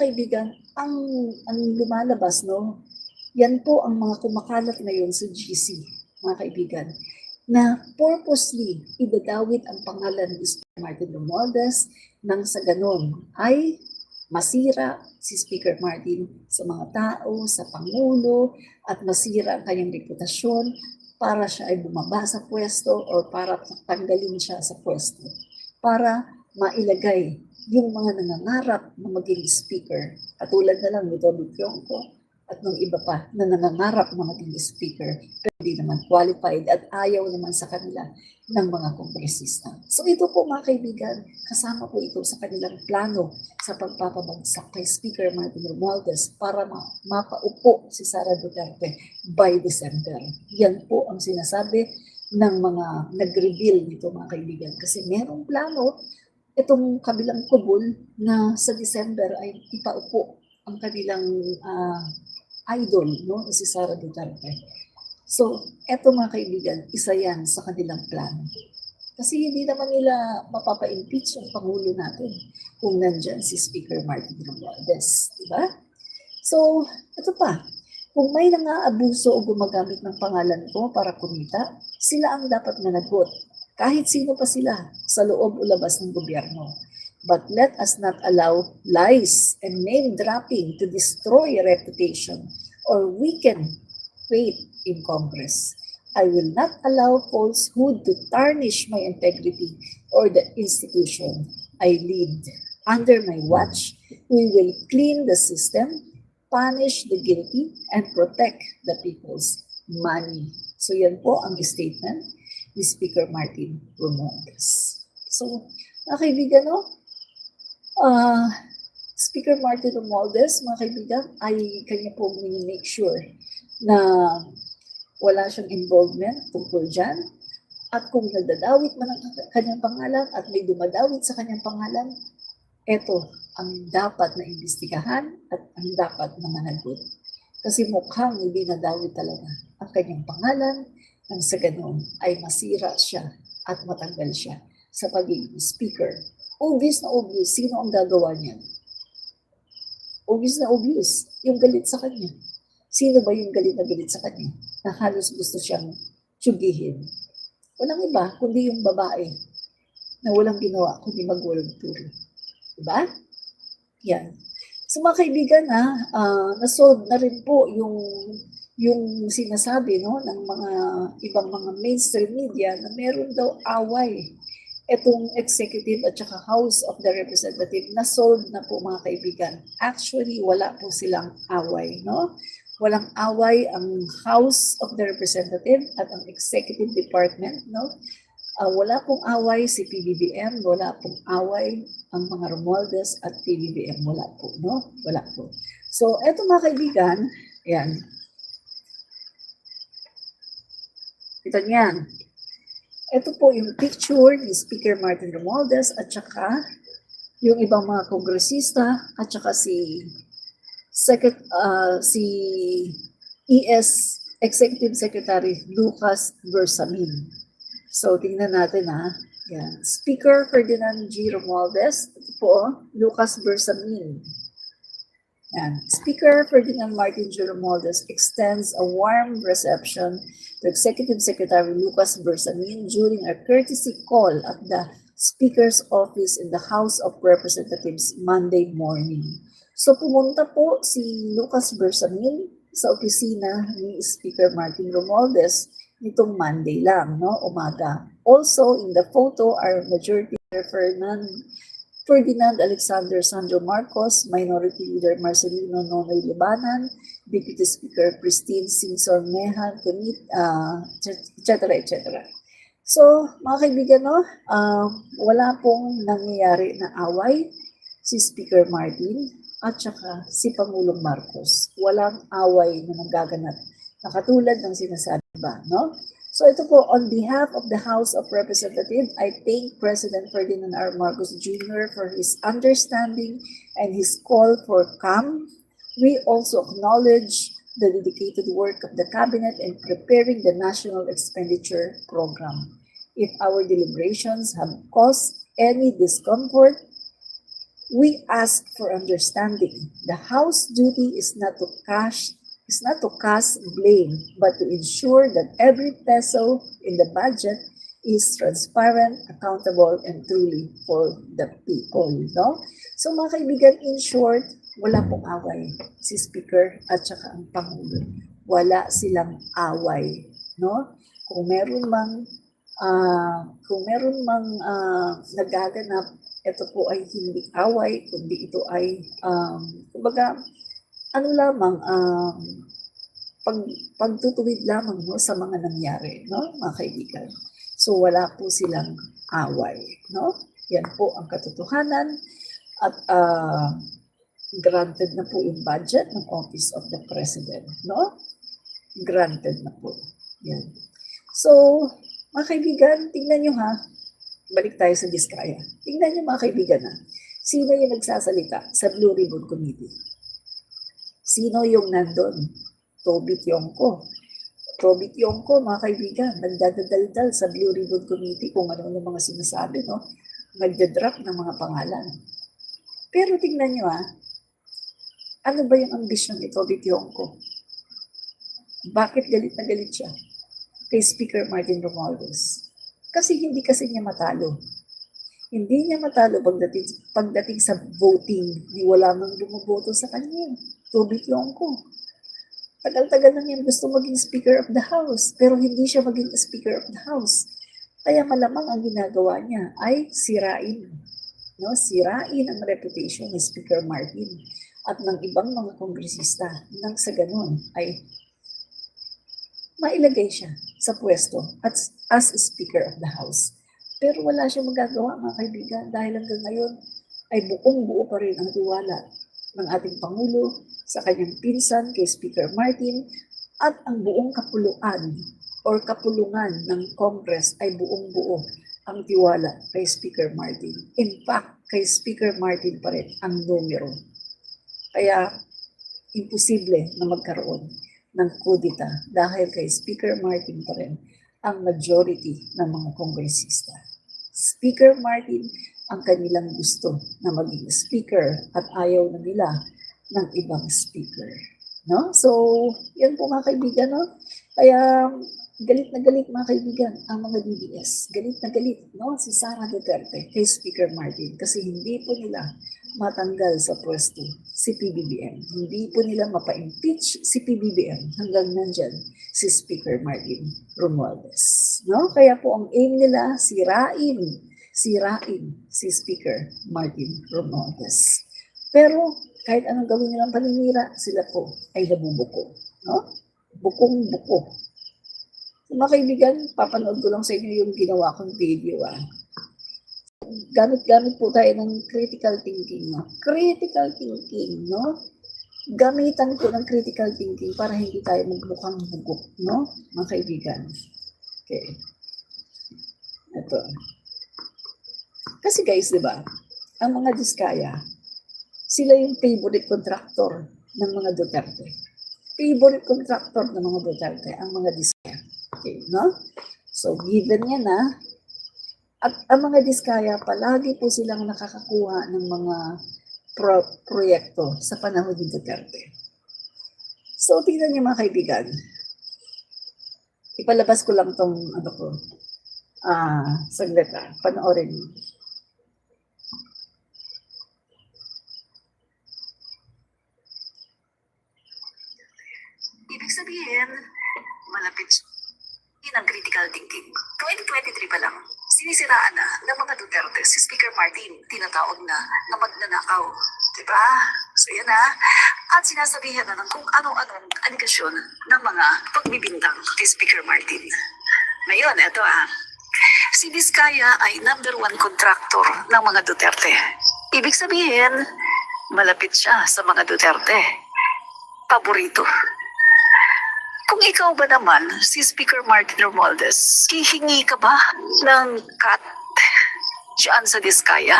kaibigan, ang lumalabas, no? Yan po ang mga kumakalat ngayon sa GC, mga kaibigan, na purposely idadawit ang pangalan ni Speaker Martin Romualdez nang sa ganon ay masira si Speaker Martin sa mga tao, sa Pangulo, at masira ang kanyang reputasyon para siya ay bumaba sa pwesto o para tanggalin siya sa pwesto. Para mailagay yung mga nangangarap na maging speaker, katulad na lang ni Toby Tronco at ng iba pa na nangangarap na maging speaker, pero hindi naman qualified at ayaw naman sa kanila ng mga kongresista. So ito po mga kaibigan, kasama po ito sa kanilang plano sa pagpapabagsak kay Speaker Martin Romualdez para mapaupo si Sara Duterte by December. Yan po ang sinasabi ng mga nag-reveal nito mga kaibigan. Kasi merong plano itong kabilang kubol na sa December ay ipaupo ang kanilang idol, no, si Sara Duterte. So, eto mga kaibigan, isa yan sa kanilang plano. Kasi hindi naman nila mapapa-impeach ang Pangulo natin kung nandyan si Speaker Martin Romualdez. Diba? So, ito pa. Kung may nang-aabuso o gumagamit ng pangalan ko para kumita, sila ang dapat managot. Kahit sino pa sila sa loob o labas ng gobyerno. But let us not allow lies and name-dropping to destroy reputation or weaken faith in Congress. I will not allow falsehood to tarnish my integrity or the institution I lead. Under my watch, we will clean the system, punish the guilty, and protect the people's money. So yan po ang statement ni Speaker Martin Romualdez. So, mga kaibigan, no? Speaker Martin Romualdez, mga kaibigan, ay kanya po make sure na wala siyang involvement tungkol dyan. At kung nagdadawit man ang kanyang pangalan at may dumadawit sa kanyang pangalan, ito ang dapat na imbestigahan at ang dapat na managot. Kasi mukhang hindi nadawit talaga ang kanyang pangalan nang sa ganun ay masira siya at matanggal siya sa pagiging speaker. Obvious na obvious, sino ang gagawa niyan? Obvious na obvious, yung galit sa kanya. Sino ba yung galit na galit sa kanya na halos gusto siyang tsugihin? Walang iba, kundi yung babae na walang ginawa, kundi magwalang turo. Diba? Yan. So mga kaibigan, nasolve na rin po yung sinasabi, no, ng mga ibang mga mainstream media na meron daw away itong executive at saka House of the Representative. Na-solve na po mga kaibigan. Actually, wala po silang away, no? Walang away ang House of the Representative at ang Executive Department, no? Wala pong away si PBBM, wala pong away ang mga Romualdez at PBBM, wala po, no? Wala po. So, eto mga kaibigan, yan. Ito niyan. Ito po yung picture ni Speaker Martin Romualdez at saka yung ibang mga kongresista at saka si ES Executive Secretary Lucas Bersamin. So, tingnan natin Yan. Speaker Ferdinand G. Romualdez. Ito po, Lucas Bersamin. Yan. Speaker Ferdinand Martin G. Romualdez extends a warm reception to Executive Secretary Lucas Bersamin during a courtesy call at the Speaker's office in the House of Representatives Monday morning. So pumunta po si Lucas Bersamin sa opisina ni Speaker Martin Romualdez nitong Monday lang, no, umaga. Also in the photo are Majority Leader Ferdinand Alexander Sandro Marcos, Minority Leader Marcelino Nonoy Libanan, Deputy Speaker Christine Singson Mehan, etc. etc. So, mga kaibigan, no, wala pong nangyayari na away si Speaker Martin at saka si Pangulong Marcos. Walang away na nagaganap na katulad ng sinasabi ba, no? So ito po, on behalf of the House of Representatives, I thank President Ferdinand R. Marcos Jr. for his understanding and his call for calm. We also acknowledge the dedicated work of the Cabinet in preparing the National Expenditure Program. If our deliberations have caused any discomfort, We ask for understanding. The House duty is not to cast blame, but to ensure that every peso in the budget is transparent, accountable, and truly for the people. No? So mga kaibigan, in short, wala pong away si Speaker at saka ang Pangulo. Wala silang away. No? Kung meron mang nagaganap, ito po ay hindi away, kundi ito ay kumbaga ano lamang pagtutuwid lamang no sa mga nangyari, no, mga kaibigan. So wala po silang away, no? Yan po ang katotohanan at granted na po yung budget ng Office of the President, no? Granted na po. Yan. So, mga kaibigan, tingnan nyo ha, balik tayo sa Diskaya. Tingnan nyo mga kaibigan ha, sino yung nagsasalita sa Blue Ribbon Committee? Sino yung nandun? Toby Tionco. Toby Tionco, mga kaibigan, nagdadaldal sa Blue Ribbon Committee kung ano yung mga sinasabi, no? Nagdadrop ng mga pangalan. Pero tingnan nyo ha, ano ba yung ambisyon ni Toby Tionco? Bakit galit na galit siya kay Speaker Martin Romualdez? Kasi hindi kasi niya matalo. Hindi niya matalo pagdating sa voting. Ni wala mang bumoboto sa kanya. Toby Tionco. Tagal-tagal na niya gusto maging Speaker of the House, pero hindi siya maging Speaker of the House. Kaya malamang ang ginagawa niya ay sirain. No? Sirain ang reputation ni Speaker Martin at ng ibang mga kongresista nang sa ganun ay mailagay siya sa pwesto as Speaker of the House. Pero wala siyang magagawa, mga kaibigan, dahil hanggang ngayon ay buong-buo pa rin ang tiwala ng ating Pangulo sa kanyang pinsan kay Speaker Martin at ang buong kapuluan or kapulungan ng Congress ay buong-buo ang tiwala kay Speaker Martin. In fact, kay Speaker Martin pa rin ang numero. Kaya, imposible na magkaroon ng kudita dahil kay Speaker Martin pa rin ang majority ng mga kongresista. Speaker Martin ang kanilang gusto na maging speaker at ayaw na nila ng ibang speaker. No? So, yan po mga kaibigan. No? Kaya, galit na galit mga kaibigan ang mga DDS. Galit na galit, no? Si Sara Duterte kay Speaker Martin kasi hindi po nila matanggal sa pwesto si PBBM. Hindi po nila mapa-impeach si PBBM hanggang nandyan si Speaker Martin Romualdez. No? Kaya po ang aim nila, sirain si Speaker Martin Romualdez. Pero kahit anong gawin nilang paninira, sila po ay nabubuko. No? Bukong-buko. So, mga kaibigan, papanood ko lang sa inyo yung ginawa kong video. Gamit-gamit po tayo ng critical thinking. No? Critical thinking, no? Gamitan ko ng critical thinking para hindi tayo magmukhang bugok, no? Mga kaibigan. Okay. Ito. Kasi guys, di ba, ang mga Diskaya, sila yung favorite contractor ng mga Duterte. Favorite contractor ng mga Duterte, ang mga Diskaya. Okay, no? So, given yan na, at ang mga Diskaya, palagi po silang nakakakuha ng mga proyekto sa panahon ni Duterte. So, tingnan niyo mga kaibigan. Ipalabas ko lang tong saglit panoorin niyo. Ibig sabihin, malapit ang critical thinking. 2023 pa lang, sinisiraan na ng mga Duterte si Speaker Martin, tinatawag na magnanakaw. Diba? So yan na. At sinasabihan na ng kung anong-anong aligasyon ng mga pagbibintang kay Speaker Martin. Ngayon, eto si Diskaya ay #1 contractor ng mga Duterte. Ibig sabihin, malapit siya sa mga Duterte. Paborito. Kung ikaw ba naman, si Speaker Martin Romualdez, hihingi ka ba ng cut dyan sa Diskaya?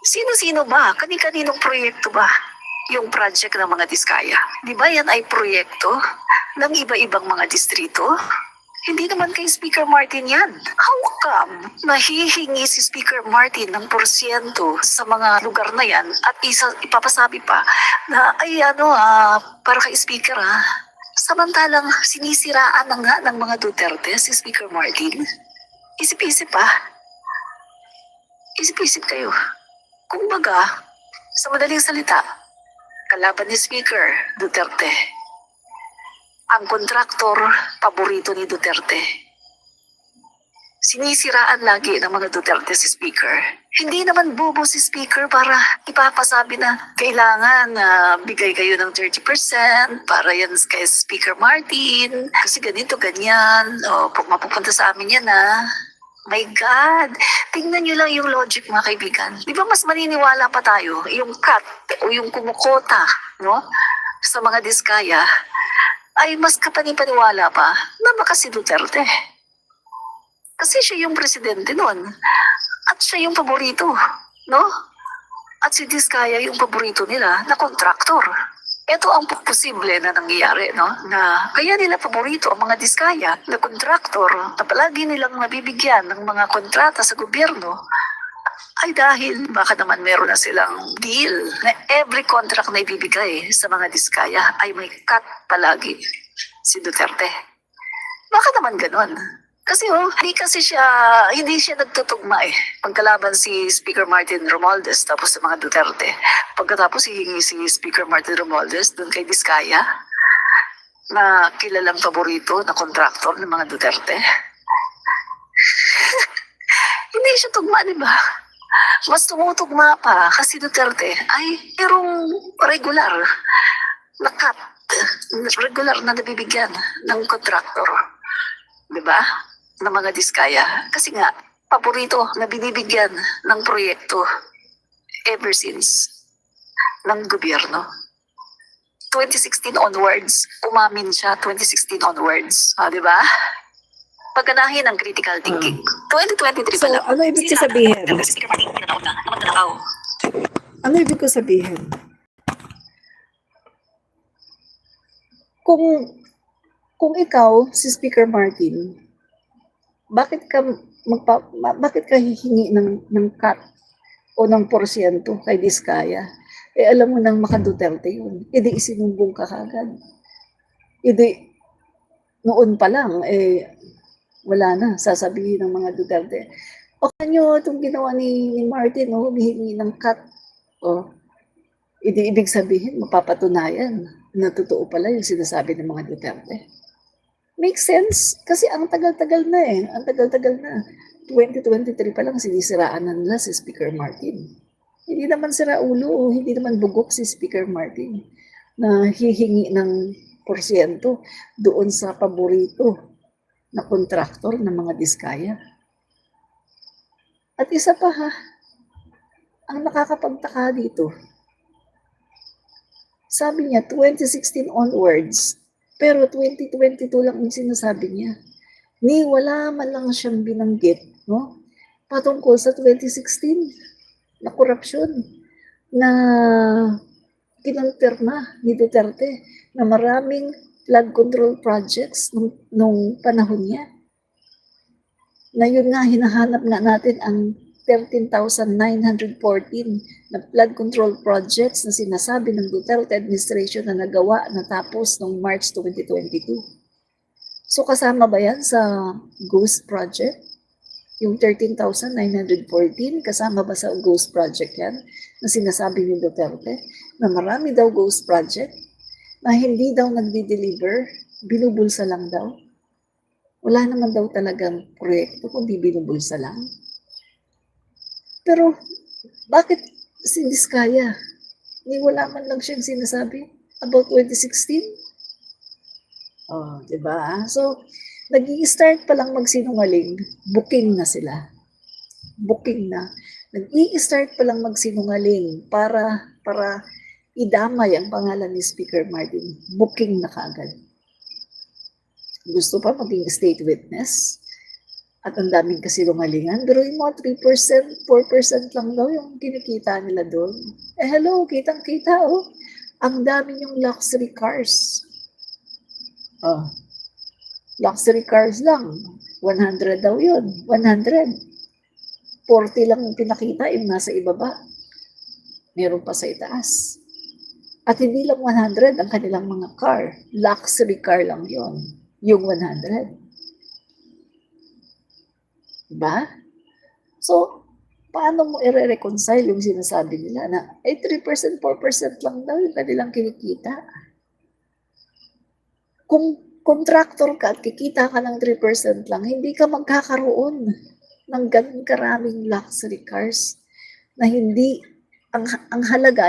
Sino-sino ba? Kani-kaninong proyekto ba yung project ng mga Diskaya? Di ba yan ay proyekto ng iba-ibang mga distrito? Hindi naman kay Speaker Martin yan. How come nahihingi si Speaker Martin ng porsyento sa mga lugar na yan at ipapasabi pa na ay para kay Speaker Samantalang sinisiraan na nga ng mga Duterte si Speaker Martin. Isip-isip Isip-isip kayo. Kung baga, sa madaling salita, kalaban ni Speaker Duterte. Ang kontraktor, paborito ni Duterte. Sinisiraan lagi ng mga Duterte si Speaker. Hindi naman bobo si Speaker para ipapasabi na kailangan bigay kayo ng 30% para yan kay Speaker Martin. Kasi ganito, ganyan. O, pag mapupunta sa amin yan My God, tingnan nyo lang yung logic mga kaibigan. Di ba mas maniniwala pa tayo yung cut o yung kumukota sa mga diskaya ay mas kapanipaniwala pa na baka si Duterte. Kasi siya yung presidente noon. At siya yung paborito, At si Diskaya yung paborito nila na kontraktor. Ito ang posible na nangyayari, Na kaya nila paborito ang mga Diskaya na kontraktor na palagi nilang nabibigyan ng mga kontrata sa gobyerno ay dahil baka naman meron na silang deal na every contract na ibibigay sa mga Diskaya ay may cut palagi si Duterte. Baka naman ganon. Kasi hindi siya nagtutugma Pagkalaban si Speaker Martin Romualdez tapos sa mga Duterte. Pagkatapos hihingi si Speaker Martin Romualdez dun kay Diskaya na kilalang paborito na kontraktor ng mga Duterte. Hindi siya tugma, di ba? Mas tumutugma pa kasi Duterte ay merong regular na cut, regular na nabibigyan ng kontraktor. Di ba? Ng mga Diskaya. Kasi nga, paborito na binibigyan ng proyekto ever since ng gobyerno. 2016 onwards, umamin siya 2016 onwards. Di ba? Pagganahin ng critical thinking. 2023 So, pa lang. ano ibig ko sabihin? Ano Ano ibig ko sabihin? Kung ikaw, si Speaker Martin, bakit ka hihingi ng cut o ng porsyento kay Diskaya? Alam mo nang maka-Duterte yun. Di isinumbong ka kagad. Noon pa lang, wala na, sasabihin ng mga Duterte. O kanyo, itong ginawa ni Martin, humihingi ng cut. Ibig sabihin, mapapatunayan na totoo pala yung sinasabi ng mga Duterte. Makes sense. Kasi ang tagal-tagal na Ang tagal-tagal na. 2023 pa lang sinisiraan na nila si Speaker Martin. Hindi naman sira ulo, hindi naman bugok si Speaker Martin na hihingi ng porsyento doon sa paborito na kontraktor ng mga Diskaya. At isa pa ang nakakapagtaka dito, sabi niya 2016 onwards, pero 2022 lang yung sinasabi niya. Wala man lang siyang binanggit, patungkol sa 2016 na korupsyon na kinonfirma ni Duterte na maraming flood control projects nung panahon niya. Na yun nga, hinahanap nga natin ang 13,914 na flood control projects na sinasabi ng Duterte administration na nagawa natapos noong March 2022. So kasama ba yan sa Ghost Project? Yung 13,914, kasama ba sa Ghost Project yan na sinasabi ni Duterte na marami daw Ghost Project na hindi daw nagdi-deliver, binubulsa lang daw? Wala naman daw talagang proyekto kundi binubulsa lang. Pero bakit si Diskaya? Wala man lang siyang sinasabi about 2016? Diba? So, nag-i-start pa lang magsinungaling, booking na sila. Booking na. Nag-i-start pa lang magsinungaling para idamay ang pangalan ni Speaker Martin. Booking na kaagad. Gusto pa maging state witness? At ang daming kasinungalingan. Pero yung mga 3%, 4% lang daw yung kinikita nila doon. Hello, kitang-kita Ang dami yung luxury cars. Luxury cars lang, 100 daw yun, 100. 40 lang yung pinakita, yung nasa ibaba. Meron pa sa itaas. At hindi lang 100 ang kanilang mga car. Luxury car lang yon, yung 100. Diba? So, paano mo i-reconcile yung sinasabi nila na 3%, 4% lang daw yung kanilang kinikita? Kung contractor ka at kikita ka ng 3% lang, hindi ka magkakaroon ng ganun karaming luxury cars na hindi ang halaga